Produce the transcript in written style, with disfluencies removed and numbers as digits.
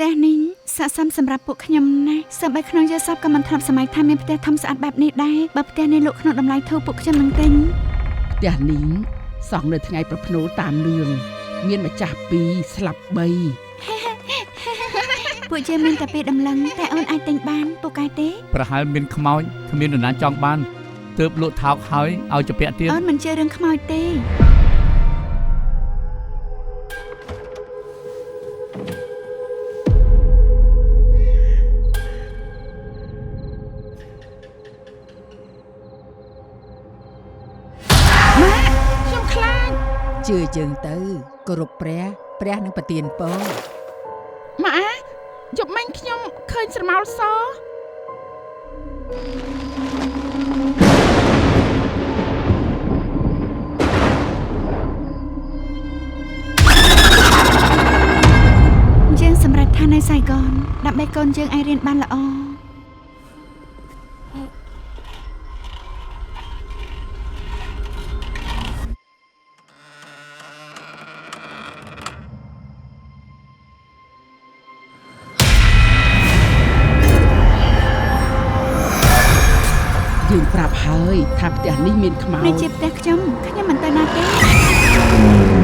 ទះនេះស័ក្តិសមសម្រាប់ពួកខ្ញុំណាស់សូម្បីក្នុងយល់សពក៏មិនធ្លាប់សម័យថាមានផ្ទះធំស្អាតបែបនេះដែរបើផ្ទះនេះលក់ក្នុងតម្លៃធូរពួកខ្ញុំនឹងទិញផ្ទះនេះសង់នៅថ្ងៃប្រភ្នូលតាមលឿងមានម្ចាស់2ស្លាប់3ពួកយើងមានតែពេលដំឡឹងតែអូនអាចទិញបានពូកែទេប្រហែលមានខ្មោចគ្មាននរណាចង់បានទើបលក់ថោកហើយឲ្យជាពាក់ទៀតអូនមិនជឿរឿងខ្មោចទេជឿយើងទៅគោរពព្រះនឹងប្រទានពរម៉ាយប់មិញខ្ញុំឃើញស្រមោលសយើងសម្រេចថានៅសៃហ្គនដើម្បីកូនយើងឲ្យរៀនបានល្អយើងប្រាប់ហើយថាផ្ទះនេះមានខ្មោចនេះជាផ្ទះខ្ញុំមិនទៅណាទេ